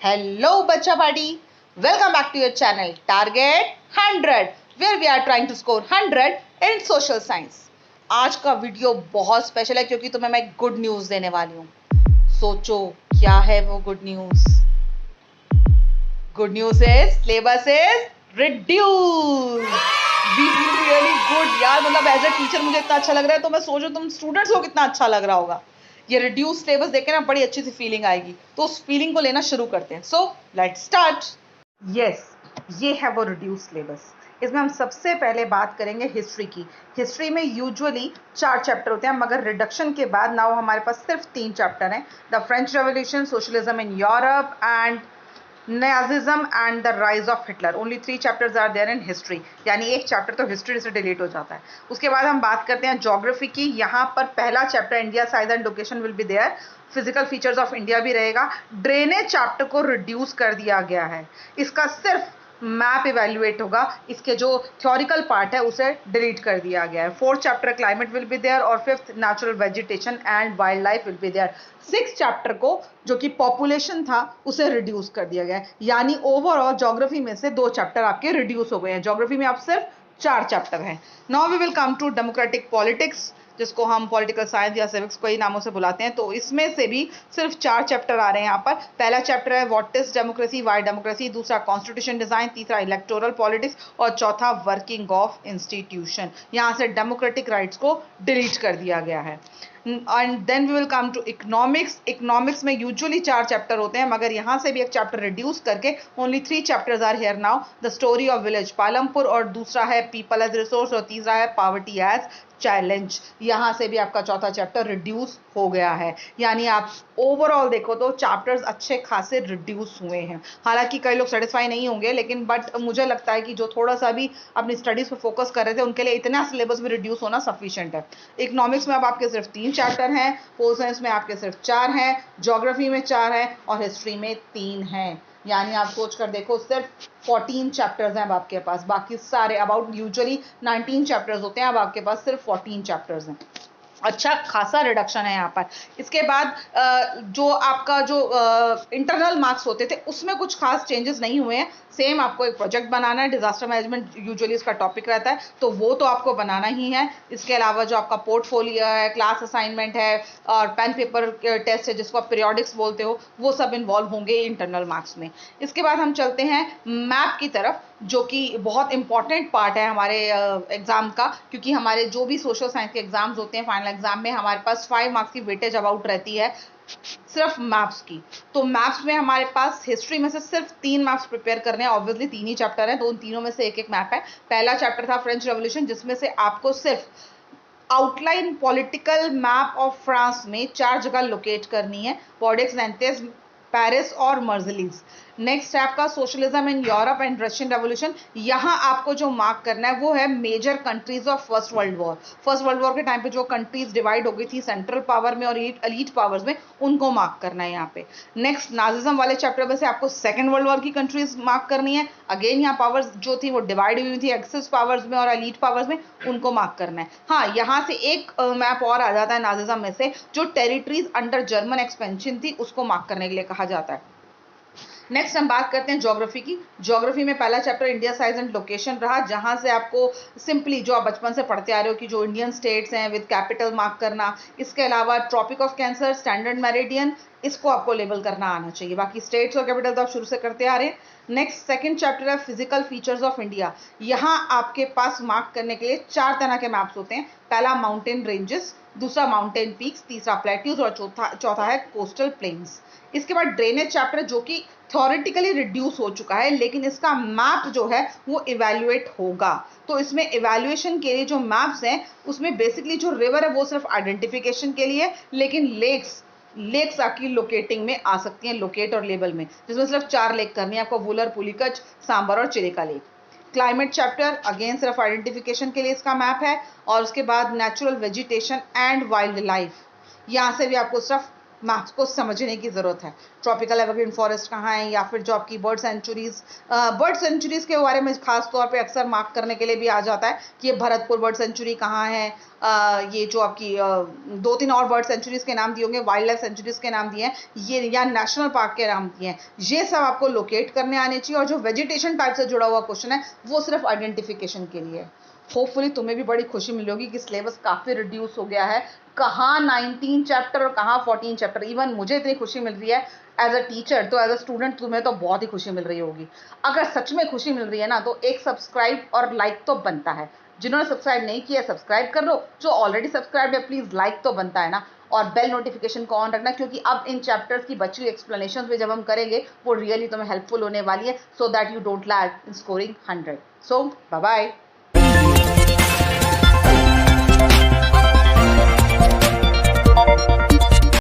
Hello, Bacha Buddy. Welcome back to your channel Target 100, where we are trying to score 100 in social science. आज का video बहुत special है क्योंकि तुम्हें मैं गुड न्यूज देने वाली हूँ. सोचो क्या है वो good news. Good news is syllabus is reduce. We feel really good यार. मतलब एज अ टीचर मुझे इतना अच्छा लग रहा है, तो मैं सोचो तुम स्टूडेंट्स को कितना अच्छा लग रहा होगा. ये रिड्यूस सिलेबस देख के ना बड़ी अच्छी सी फीलिंग आएगी. तो उस फीलिंग को लेना शुरू करते हैं. So let's start. यस, ये है वो रिड्यूस सिलेबस. इसमें हम सबसे पहले बात करेंगे हिस्ट्री की. हिस्ट्री में यूजुअली 4 चैप्टर होते हैं, मगर रिडक्शन के बाद नाउ हमारे पास सिर्फ 3 चैप्टर हैं. The French revolution, socialism in Europe and Nazism and the rise of Hitler. Only 3 chapters are there in history. यानी एक चैप्टर तो हिस्ट्री से डिलीट हो जाता है. उसके बाद हम बात करते हैं ज्योग्राफी की. यहाँ पर पहला chapter India size and location will be there. Physical features of India भी रहेगा. ड्रेनेज चैप्टर को रिड्यूस कर दिया गया है. इसका सिर्फ मैप इवेल्युएट होगा. इसके जो थ्योरिकल पार्ट है उसे डिलीट कर दिया गया है. 4th chapter climate will be there और 5th natural vegetation and wild life will be there. 6th chapter को जो कि पॉपुलेशन था उसे रिड्यूस कर दिया गया है. यानी ओवरऑल ज्योग्राफी में से 2 चैप्टर आपके रिड्यूस हो गए हैं. ज्योग्राफी में आप सिर्फ 4 चैप्टर हैं. Now we will come to democratic politics, जिसको हम पॉलिटिकल साइंस या सिविक्स कई नामों से बुलाते हैं. तो इसमें से भी सिर्फ 4 चैप्टर आ रहे हैं यहाँ पर. पहला चैप्टर है what is democracy, why democracy. दूसरा कॉन्स्टिट्यूशन डिजाइन. तीसरा इलेक्टोरल पॉलिटिक्स. और चौथा वर्किंग ऑफ इंस्टीट्यूशन. यहाँ से डेमोक्रेटिक राइट्स को डिलीट कर दिया गया है. And then we will come to economics. Economics में यूजुअली 4 चैप्टर होते हैं, मगर यहाँ से भी एक चैप्टर रिड्यूस करके only 3 chapters are here now. The story of village Palampur, और दूसरा है पीपल एज रिसोर्स, और तीसरा है पॉवर्टी एज चैलेंज. यहाँ से भी आपका चौथा चैप्टर रिड्यूस हो गया है. यानी आप ओवरऑल देखो तो चैप्टर्स अच्छे खासे रिड्यूस हुए हैं. हालांकि कई लोग सेटिस्फाई नहीं होंगे, लेकिन बट मुझे लगता है कि जो थोड़ा सा भी अपनी स्टडीज पर फोकस कर रहे थे उनके लिए इतना सिलेबस भी रिड्यूस होना सफिशिएंट है. इकोनॉमिक्स में अब आपके सिर्फ 3 चैप्टर हैं. पोल साइंस में आपके सिर्फ 4 हैं. ज्योग्राफी में 4 हैं और हिस्ट्री में 3 हैं. यानी आप सोच कर देखो सिर्फ 14 चैप्टर्स हैं अब आपके पास. बाकी सारे अबाउट यूजुअली 19 चैप्टर्स होते हैं, अब आपके पास सिर्फ 14 चैप्टर्स हैं. अच्छा खासा रिडक्शन है यहाँ पर. इसके बाद जो आपका जो इंटरनल मार्क्स होते थे उसमें कुछ खास चेंजेस नहीं हुए हैं. सेम आपको एक प्रोजेक्ट बनाना है. डिजास्टर मैनेजमेंट यूजुअली इसका टॉपिक रहता है, तो वो तो आपको बनाना ही है. इसके अलावा जो आपका पोर्टफोलियो है, क्लास असाइनमेंट है और पेन पेपर टेस्ट है जिसको आप पीरियोडिक्स बोलते हो, वो सब इन्वॉल्व होंगे इंटरनल मार्क्स में. इसके बाद हम चलते हैं मैप की तरफ, जो कि बहुत इंपॉर्टेंट पार्ट है हमारे एग्जाम का, क्योंकि हमारे जो भी सोशल साइंस के एग्जाम्स होते हैं फाइनल एग्जाम में हमारे पास 5 मार्क्स की वेटेज अबाउट रहती है सिर्फ मैप्स की. तो मैप्स में हमारे पास हिस्ट्री में से सिर्फ 3 मैप्स प्रिपेयर करने हैं. ऑब्वियसली 3 ही चैप्टर हैं, तो उन तीनों में से एक मैप है. पहला चैप्टर था फ्रेंच रेवोल्यूशन, जिसमें से आपको सिर्फ outline political map of France में 4 जगह लोकेट करनी है. पॉर्डेक्स, नैंतेस, पेरिस और मर्जलीज. नेक्स्ट है आपका socialism in Europe and Russian revolution. यहाँ आपको जो मार्क करना है वो है major countries of first world war. First world war के टाइम पे जो कंट्रीज डिवाइड हो गई थी सेंट्रल पावर में और एलीट पावर्स में, उनको मार्क करना है यहाँ पे. नेक्स्ट नाजिज्म वाले चैप्टर में से आपको सेकेंड वर्ल्ड वॉर की कंट्रीज मार्क करनी है. अगेन यहाँ पावर्स जो थी वो डिवाइड हुई थी एक्सेस पावर्स में और एलीट पावर्स में, उनको मार्क करना है. हाँ, यहाँ से एक मैप और आ जाता है नाजिज्म में से, जो टेरिटरीज अंडर जर्मन एक्सपेंशन थी उसको मार्क करने के लिए कहा जाता है. नेक्स्ट हम बात करते हैं ज्योग्राफी की. ज्योग्राफी में पहला chapter India size and location रहा, जहां से आपको सिंपली जो आप बचपन से पढ़ते आ रहे हो कि जो इंडियन स्टेट्स हैं विद कैपिटल मार्क करना. इसके अलावा tropic of cancer, standard meridian, इसको आपको लेबल करना आना चाहिए. बाकी स्टेट्स और कैपिटल तो आप शुरू से करते आ रहे हैं. नेक्स्ट सेकंड चैप्टर है फिजिकल फीचर्स ऑफ इंडिया. यहाँ आपके पास मार्क करने के लिए 4 तरह के मैप्स होते हैं. पहला माउंटेन रेंजेस, दूसरा माउंटेन पीक्स, तीसरा प्लेट्यूज और चौथा है कोस्टल प्लेन्स. इसके बाद ड्रेनेज चैप्टर, जो कि थ्योरेटिकली रिड्यूस हो चुका है, लेकिन इसका मैप जो है वो इवैल्यूएट होगा. तो इसमें इवैल्यूएशन के लिए जो मैप्स हैं उसमें बेसिकली जो रिवर है वो सिर्फ आइडेंटिफिकेशन के लिए, लेकिन लेक्स आपकी लोकेटिंग में आ सकती हैं, लोकेट और लेबल में, जिसमें सिर्फ 4 लेक करनी है आपको: वुलर, पुलिकच, सांबर और Chilika lake. Climate chapter again सिर्फ आइडेंटिफिकेशन के लिए इसका मैप है. और उसके बाद natural vegetation and wild life, यहाँ से भी आपको सिर्फ मैप्स को समझने की ज़रूरत है। ट्रॉपिकल एवरग्रीन फॉरेस्ट कहाँ है, या फिर जो आपकी बर्ड सेंचुरीज़ के बारे में खास तौर पे अक्सर मार्क करने के लिए भी आ जाता है कि ये भरतपुर बर्ड सेंचुरी कहाँ है। ये जो आपकी 2-3 और बर्ड सेंचुरीज़ के नाम दिए होंगे, वाइल्ड लाइफ सेंचुरीज़ के नाम दिए हैं, ये या नेशनल पार्क के नाम दिए हैं, ये सब आपको लोकेट करने आने चाहिए। और जो वेजिटेशन टाइप से जुड़ा हुआ क्वेश्चन है वो सिर्फ आइडेंटिफिकेशन के लिए है। होपफुली तुम्हें भी बड़ी खुशी मिल होगी कि सिलेबस काफ़ी रिड्यूस हो गया है। कहाँ 19 चैप्टर और कहाँ 14 चैप्टर। इवन मुझे इतनी खुशी मिल रही है एज अ टीचर, तो एज अ स्टूडेंट तुम्हें तो बहुत ही खुशी मिल रही होगी। अगर सच में खुशी मिल रही है ना, तो एक सब्सक्राइब और लाइक तो बनता है। जिन्होंने सब्सक्राइब नहीं किया सब्सक्राइब कर लो, जो ऑलरेडी सब्सक्राइब है प्लीज़ लाइक तो बनता है ना। और बेल नोटिफिकेशन को ऑन रखना, क्योंकि अब इन चैप्टर्स की बची हुई एक्सप्लेनेशन भी जब हम करेंगे वो रियली तुम्हें हेल्पफुल होने वाली है, so that you don't lag in scoring 100। So bye bye.